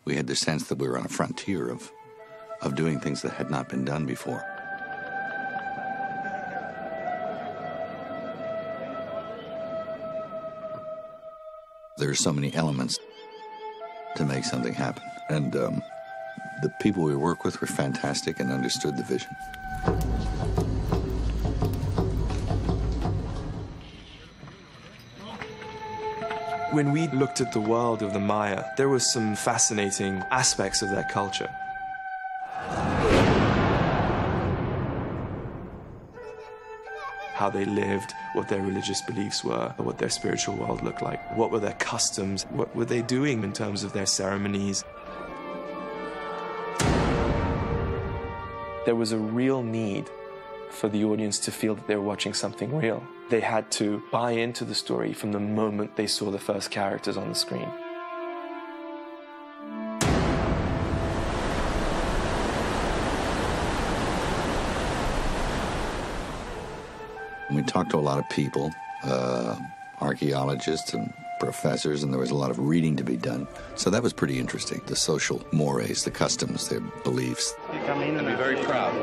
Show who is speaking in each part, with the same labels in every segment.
Speaker 1: We had the sense that we were on a frontier of doing things that had not been done before. There are so many elements to make something happen. And the people we work with were fantastic and understood the vision.
Speaker 2: When we looked at the world of the Maya, there were some fascinating aspects of their culture. How they lived, what their religious beliefs were, what their spiritual world looked like, what were their customs, what were they doing in terms of their ceremonies. There was a real need for the audience to feel that they were watching something real. They had to buy into the story from the moment they saw the first characters on the screen.
Speaker 1: We talked to a lot of people, archaeologists and professors, and there was a lot of reading to be done. So that was pretty interesting. The social mores, the customs, their beliefs.
Speaker 3: You come in and be very proud.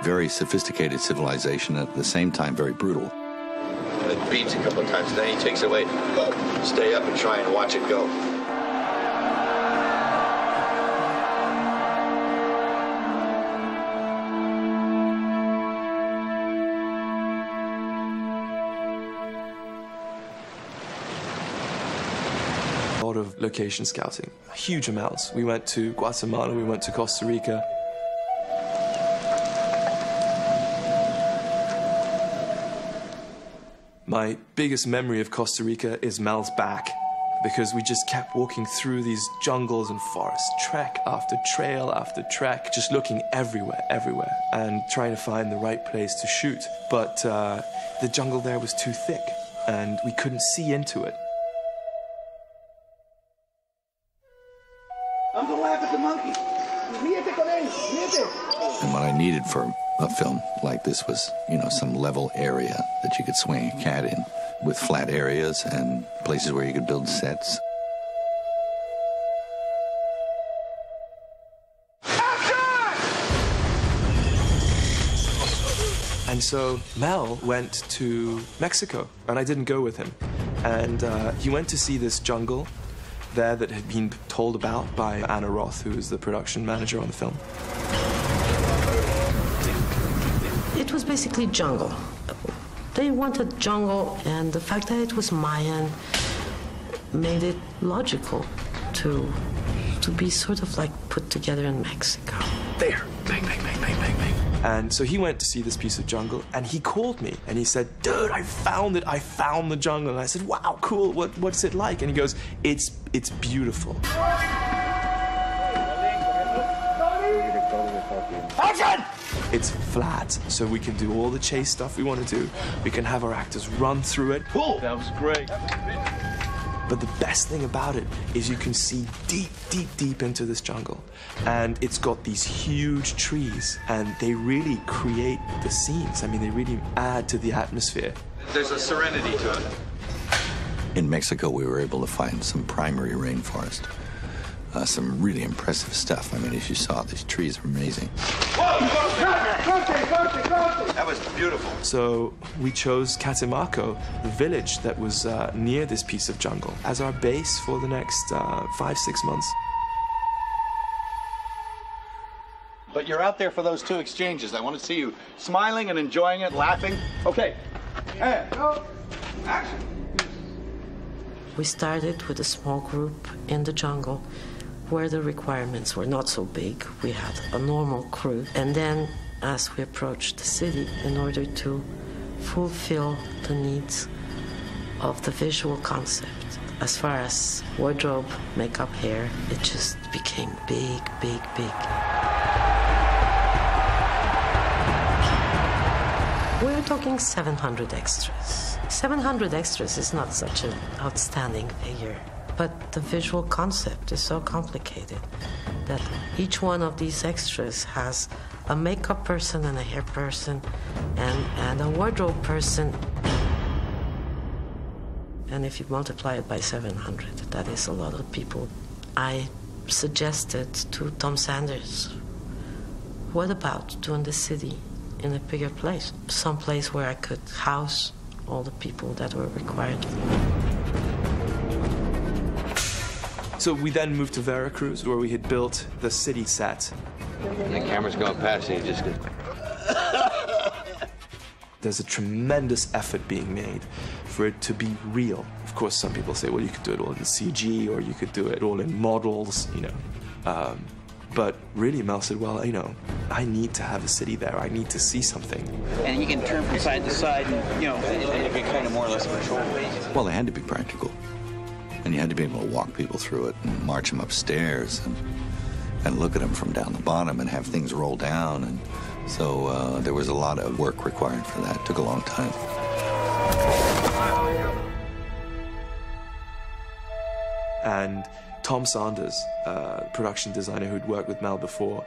Speaker 1: Very sophisticated civilization, at the same time very brutal.
Speaker 4: It beats a couple of times, then he takes it away. Stay up and try and watch it go.
Speaker 2: A lot of location scouting, huge amounts. We went to Guatemala, we went to Costa Rica. My biggest memory of Costa Rica is Mel's back, because we just kept walking through these jungles and forests, trek after trail after trek, just looking everywhere, and trying to find the right place to shoot. But the jungle there was too thick, and we couldn't see into it.
Speaker 4: I'm gonna laugh at the monkey.
Speaker 1: And what I needed for a film like this was, some level area that you could swing a cat in, with flat areas and places where you could build sets.
Speaker 2: And so Mel went to Mexico, and I didn't go with him. And he went to see this jungle there that had been told about by Anna Roth, who was the production manager on the film.
Speaker 5: It was basically jungle. They wanted jungle, and the fact that it was Mayan made it logical to be sort of like put together in Mexico.
Speaker 2: There, bang, bang, bang, bang, bang, bang. And so he went to see this piece of jungle, and he called me, and he said, "Dude, I found it. I found the jungle." And I said, "Wow, cool. What's it like?" And he goes, "It's beautiful."
Speaker 4: Action!
Speaker 2: It's flat, so we can do all the chase stuff we want to do. We can have our actors run through it.
Speaker 4: Cool. That was great.
Speaker 2: But the best thing about it is you can see deep, deep, deep into this jungle. And it's got these huge trees, and they really create the scenes. I mean, they really add to the atmosphere.
Speaker 4: There's a serenity to it.
Speaker 1: In Mexico, we were able to find some primary rainforest. Some really impressive stuff. I mean, as you saw, these trees are amazing.
Speaker 4: That was beautiful.
Speaker 2: So we chose Catemaco, the village that was near this piece of jungle, as our base for the next 5-6 months.
Speaker 4: But you're out there for those 2 exchanges. I want to see you smiling and enjoying it, laughing. Okay. And go. Action.
Speaker 5: We started with a small group in the jungle where the requirements were not so big. We had a normal crew. And then as we approached the city, in order to fulfill the needs of the visual concept, as far as wardrobe, makeup, hair, it just became big, big, big. We're talking 700 extras. 700 extras is not such an outstanding figure, but the visual concept is so complicated that each one of these extras has a makeup person and a hair person and a wardrobe person. And if you multiply it by 700, that is a lot of people. I suggested to Tom Sanders, what about doing the city in a bigger place? Some place where I could house all the people that were required.
Speaker 2: So we then moved to Veracruz, where we had built the city set.
Speaker 3: The camera's going past and you just go...
Speaker 2: There's a tremendous effort being made for it to be real. Of course, some people say, well, you could do it all in CG, or you could do it all in models, you know. But really, Mel said, well, you know, I need to have a city there. I need to see something.
Speaker 6: And you can turn from side to side, and, you know, and you can kind of more or less control it.
Speaker 1: Well, they had to be practical. And you had to be able to walk people through it and march them upstairs and look at them from down the bottom and have things roll down. And so there was a lot of work required for that. It took a long time.
Speaker 2: And Tom Sanders, production designer who'd worked with Mel before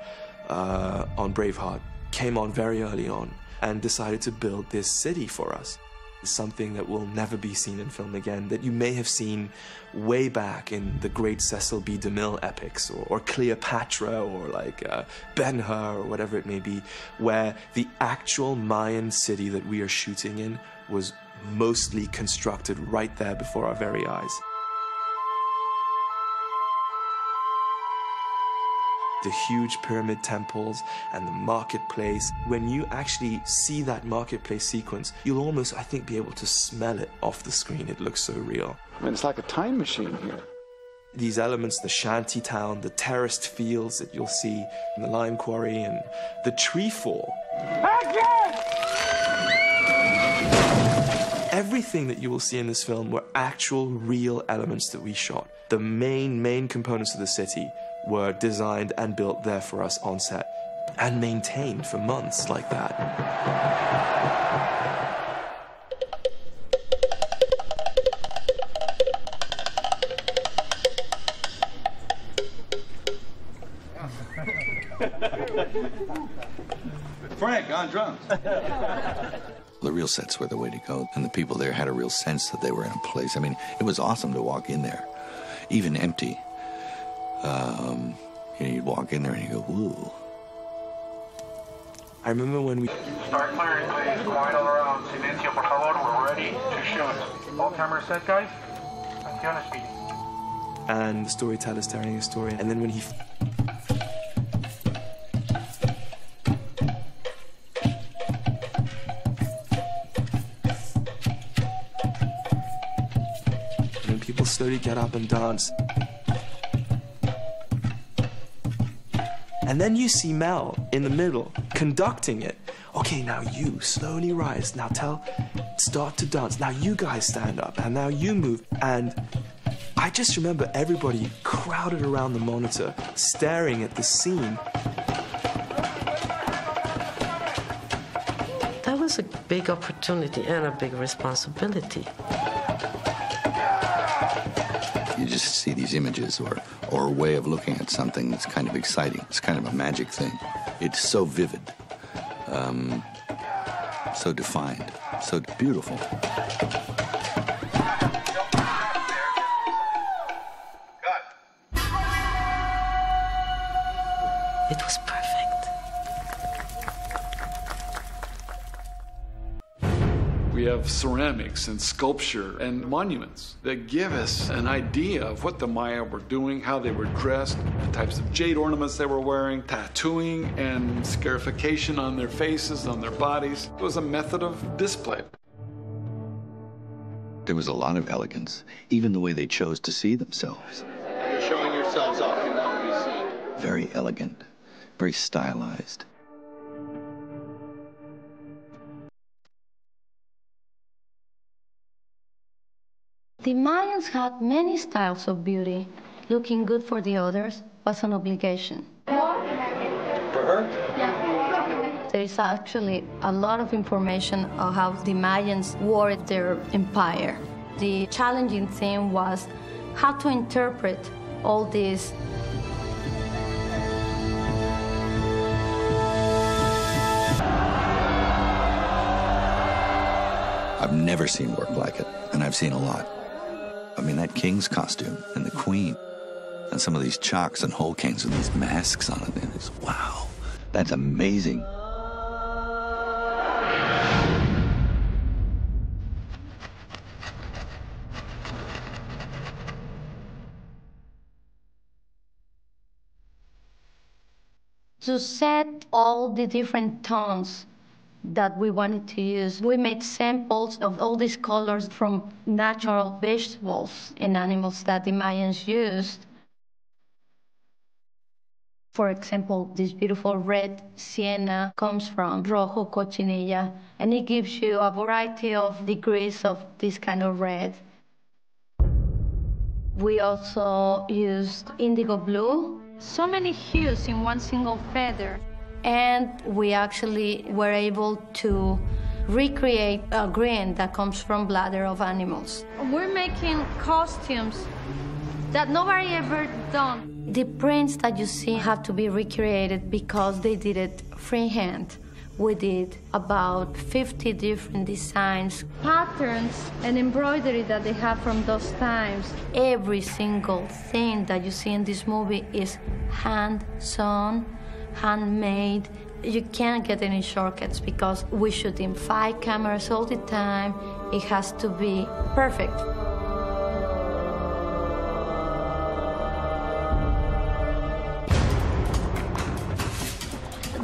Speaker 2: on Braveheart, came on very early on and decided to build this city for us. Something that will never be seen in film again, that you may have seen way back in the great Cecil B. DeMille epics, or Cleopatra, or like Ben-Hur, or whatever it may be, where the actual Mayan city that we are shooting in was mostly constructed right there before our very eyes. The huge pyramid temples and the marketplace. When you actually see that marketplace sequence, you'll almost, I think, be able to smell it off the screen. It looks so real.
Speaker 7: I mean, it's like a time machine here.
Speaker 2: These elements, the shanty town, the terraced fields that you'll see in the lime quarry, and the tree fall. Everything that you will see in this film were actual, real elements that we shot. The main components of the city were designed and built there for us on set and maintained for months like that.
Speaker 4: Frank on drums.
Speaker 1: The real sets were the way to go, and the people there had a real sense that they were in a place. I mean, it was awesome to walk in there, even empty. You know, you'd walk in there and you go, woo.
Speaker 2: I remember when we...
Speaker 8: Start clearing, please. Quiet all around. Silencio, por favor. We're ready to shoot. All cameras set, guys. Atención, speed.
Speaker 2: And the storyteller's telling a story, and then when he... and people slowly get up and dance. And then you see Mel in the middle, conducting it. Okay, now you slowly rise. Now start to dance. Now you guys stand up, and now you move. And I just remember everybody crowded around the monitor, staring at the scene.
Speaker 5: That was a big opportunity and a big responsibility.
Speaker 1: You just see these images or a way of looking at something that's kind of exciting. It's kind of a magic thing. It's so vivid, so defined, so beautiful.
Speaker 5: It was perfect.
Speaker 7: We have ceramics and sculpture and monuments that give us an idea of what the Maya were doing, how they were dressed, the types of jade ornaments they were wearing, tattooing and scarification on their faces, on their bodies. It was a method of display.
Speaker 1: There was a lot of elegance, even the way they chose to see themselves.
Speaker 4: You're showing yourselves off. You want to be seen.
Speaker 1: Very elegant, very stylized.
Speaker 9: The Mayans had many styles of beauty. Looking good for the others was an obligation.
Speaker 4: For her?
Speaker 9: Yeah. There is actually a lot of information on how the Mayans wore their empire. The challenging thing was how to interpret all this.
Speaker 1: I've never seen work like it, and I've seen a lot. I mean, that king's costume and the queen, and some of these chocks and whole kings with these masks on it. It's, wow, that's amazing.
Speaker 9: To set all the different tones that we wanted to use, we made samples of all these colors from natural vegetables and animals that the Mayans used. For example, this beautiful red sienna comes from rojo cochinilla, and it gives you a variety of degrees of this kind of red. We also used indigo blue, so many hues in one single feather. And we actually were able to recreate a green that comes from bladder of animals. We're making costumes that nobody ever done. The prints that you see have to be recreated because they did it freehand. We did about 50 different designs, patterns, and embroidery that they have from those times. Every single thing that you see in this movie is hand-sewn, handmade. You can't get any shortcuts because we shoot in 5 cameras all the time. It has to be perfect.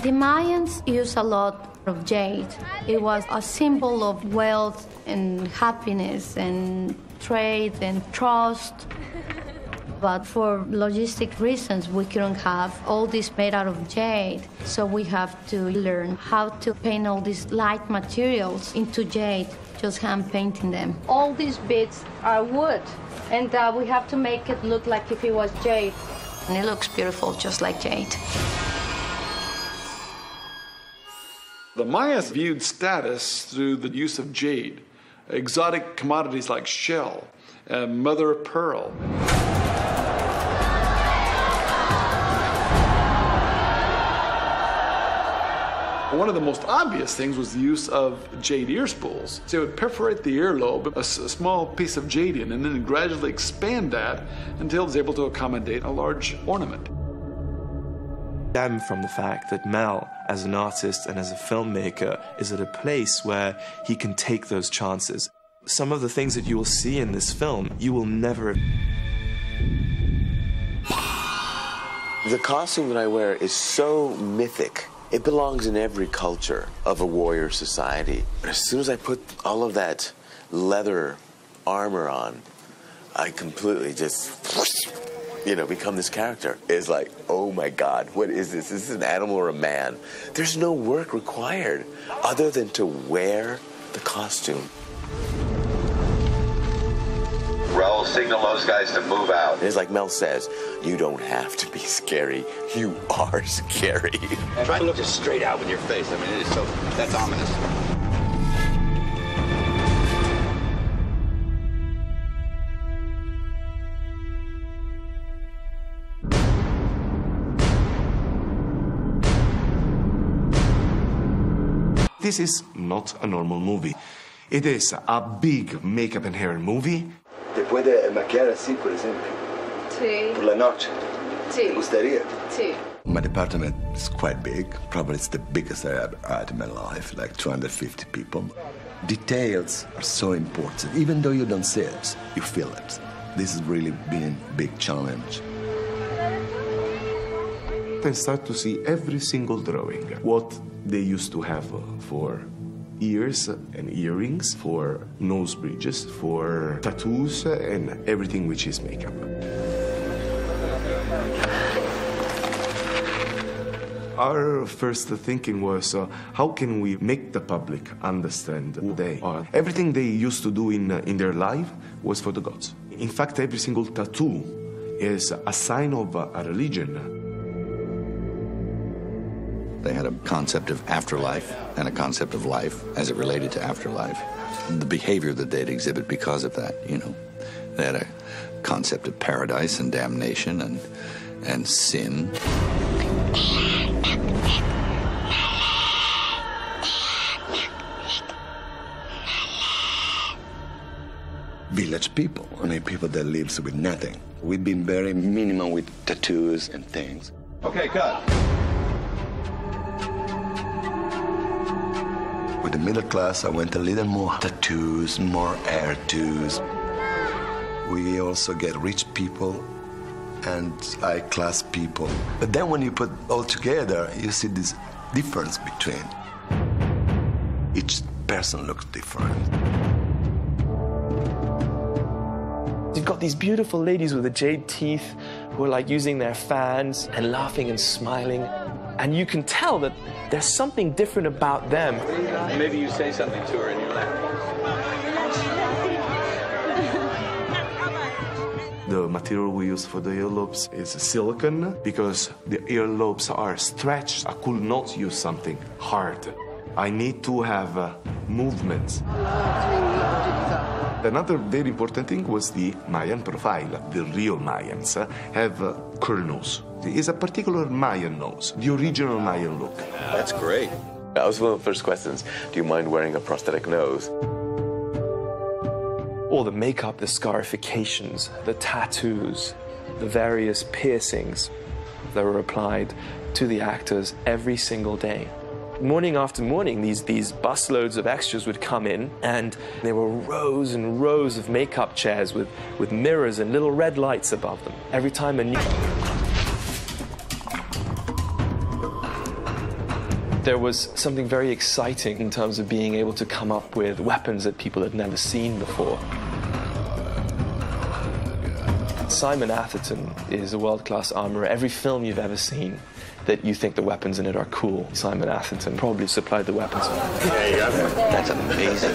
Speaker 9: The Mayans used a lot of jade. It was a symbol of wealth and happiness and trade and trust. But for logistic reasons, we couldn't have all this made out of jade. So we have to learn how to paint all these light materials into jade, just hand painting them. All these bits are wood, and we have to make it look like if it was jade. And it looks beautiful, just like jade.
Speaker 7: The Mayas viewed status through the use of jade, exotic commodities like shell, mother of pearl. One of the most obvious things was the use of jade ear spools. So it would perforate the earlobe, a small piece of jade in, and then gradually expand that until it was able to accommodate a large ornament.
Speaker 2: Stem from the fact that Mel, as an artist and as a filmmaker, is at a place where he can take those chances. Some of the things that you will see in this film, you will never...
Speaker 3: The costume that I wear is so mythic. It belongs in every culture of a warrior society. But as soon as I put all of that leather armor on, I completely just, become this character. It's like, oh my God, what is this? Is this an animal or a man? There's no work required other than to wear the costume.
Speaker 4: Raoul, signal those guys to move out.
Speaker 3: It's like Mel says, you don't have to be scary. You are scary.
Speaker 4: Try to look just straight out with your face. I mean, it is so, that's ominous.
Speaker 10: This is not a normal movie. It is a big makeup and hair movie.
Speaker 11: ¿Te puede maquillar así, por ejemplo?
Speaker 12: Sí.
Speaker 11: Por la noche?
Speaker 12: Sí.
Speaker 11: ¿Te gustaría?
Speaker 12: Sí.
Speaker 11: My department is quite big. Probably it's the biggest I ever had in my life, like 250 people. Details are so important. Even though you don't see it, you feel it. This has really been a big challenge.
Speaker 10: I start to see every single drawing, what they used to have for ears and earrings, for nose bridges, for tattoos, and everything which is makeup. Our first thinking was, how can we make the public understand who they are? Everything they used to do in their life was for the gods. In fact, every single tattoo is a sign of a religion.
Speaker 1: They had a concept of afterlife and a concept of life as it related to afterlife. The behavior that they'd exhibit because of that, They had a concept of paradise and damnation and sin.
Speaker 11: village people. I mean, people that lives with nothing. We've been very minimal with tattoos and things.
Speaker 4: Okay, cut.
Speaker 11: With the middle class, I went a little more tattoos, more hair tattoos. We also get rich people and high-class people. But then when you put all together, you see this difference between. Each person looks different.
Speaker 2: You've got these beautiful ladies with the jade teeth who are like using their fans and laughing and smiling. And you can tell that there's something different about them.
Speaker 6: Maybe you say something to her in your language.
Speaker 10: The material we use for the earlobes is silicone because the earlobes are stretched. I could not use something hard. I need to have movements. Another very important thing was the Mayan profile. The real Mayans have curls. There is a particular Mayan nose, the original Mayan look.
Speaker 3: That's great. That was one of the first questions. Do you mind wearing a prosthetic nose?
Speaker 2: All the makeup, the scarifications, the tattoos, the various piercings that were applied to the actors every single day. Morning after morning, these busloads of extras would come in, and there were rows and rows of makeup chairs with mirrors and little red lights above them. Every time a new... There was something very exciting in terms of being able to come up with weapons that people had never seen before. Simon Atherton is a world-class armorer. Every film you've ever seen that you think the weapons in it are cool, Simon Atherton probably supplied the weapons.
Speaker 4: Yeah, you got it.
Speaker 1: That's amazing.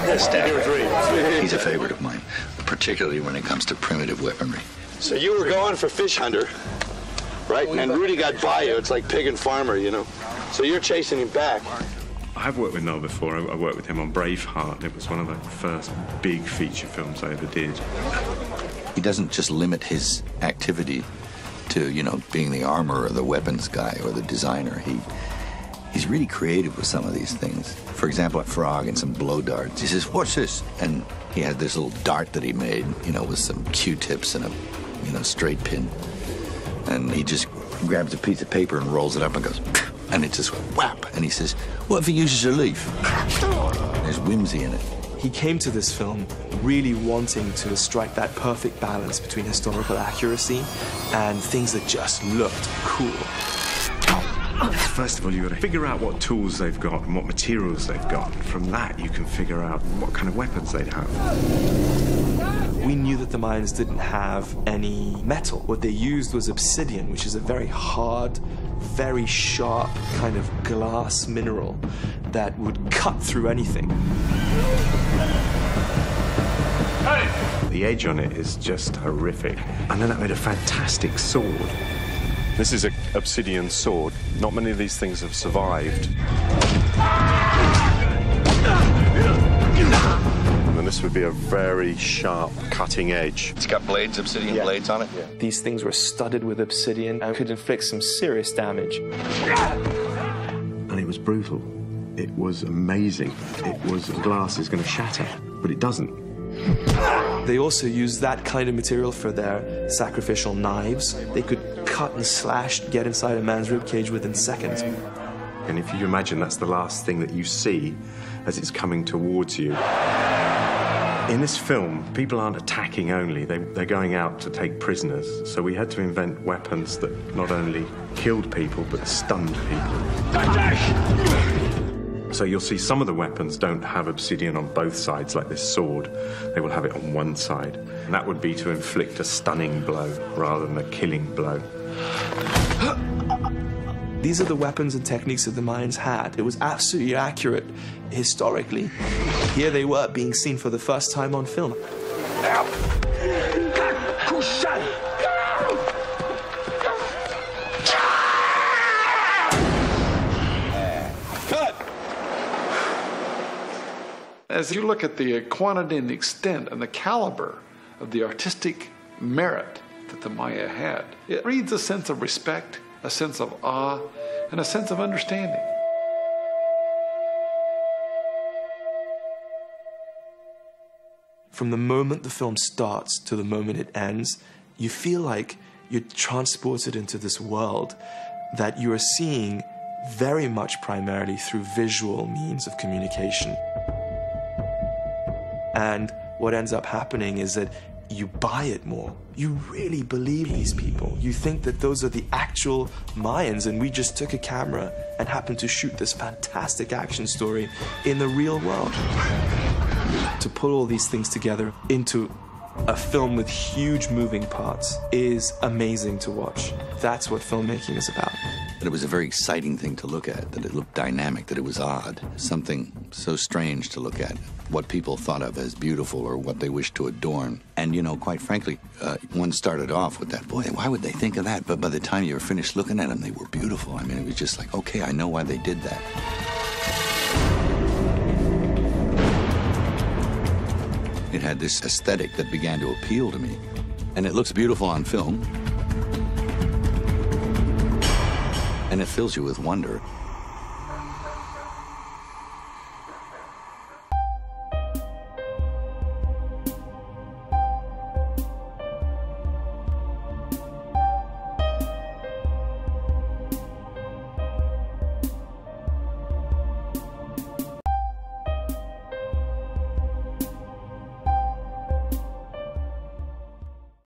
Speaker 1: That's staggering. He's a favorite of mine, particularly when it comes to primitive weaponry.
Speaker 4: So you were going for fish hunter, right? And Rudy got by you. It's like pig and farmer, you know. So you're chasing him back.
Speaker 12: I've worked with Noel before. I worked with him on Braveheart. It was one of the first big feature films I ever did.
Speaker 1: He doesn't just limit his activity to, you know, being the armorer or the weapons guy or the designer. He's really creative with some of these things. For example, a frog and some blow darts. He says, "What's this?" And he had this little dart that he made, you know, with some Q-tips and a, you know, straight pin. And he just grabs a piece of paper and rolls it up and goes, and it just whap. And he says, "What if he uses a leaf?" There's whimsy in it.
Speaker 2: He came to this film really wanting to strike that perfect balance between historical accuracy and things that just looked cool.
Speaker 12: First of all, you've got to figure out what tools they've got and what materials they've got. From that, you can figure out what kind of weapons they'd have.
Speaker 2: We knew that the Mayans didn't have any metal. What they used was obsidian, which is a very hard, very sharp kind of glass mineral that would cut through anything.
Speaker 12: The edge on it is just horrific. And then that made a fantastic sword. This is an obsidian sword. Not many of these things have survived. And this would be a very sharp, cutting edge.
Speaker 4: It's got blades, obsidian blades on it?
Speaker 12: Yeah.
Speaker 2: These things were studded with obsidian and could inflict some serious damage.
Speaker 12: And it was brutal. It was amazing. It was glass is going to shatter, but it doesn't.
Speaker 2: They also used that kind of material for their sacrificial knives. They could cut and slash, get inside a man's ribcage within seconds.
Speaker 12: And if you imagine that's the last thing that you see as it's coming towards you. In this film, people aren't attacking only, they're going out to take prisoners. So we had to invent weapons that not only killed people, but stunned people. So you'll see some of the weapons don't have obsidian on both sides, like this sword. They will have it on one side. And that would be to inflict a stunning blow rather than a killing blow.
Speaker 2: These are the weapons and techniques that the Mayans had. It was absolutely accurate historically. Here they were being seen for the first time on film.
Speaker 7: As you look at the quantity and the extent and the caliber of the artistic merit that the Maya had, it breeds a sense of respect, a sense of awe, and a sense of understanding.
Speaker 2: from the moment the film starts to the moment it ends, you feel like you're transported into this world that you are seeing very much primarily through visual means of communication. And what ends up happening is that you buy it more. You really believe these people. You think that those are the actual Mayans, and we just took a camera and happened to shoot this fantastic action story in the real world. To put all these things together into a film with huge moving parts is amazing to watch. That's what filmmaking is about.
Speaker 1: But it was a very exciting thing to look at, that it looked dynamic, that it was odd. Something so strange to look at, what people thought of as beautiful or what they wished to adorn. And, you know, quite frankly, one started off with that, boy, why would they think of that? But by the time you were finished looking at them, they were beautiful. I mean, it was just like, okay, I know why they did that. It had this aesthetic that began to appeal to me. And it looks beautiful on film. And it fills you with wonder.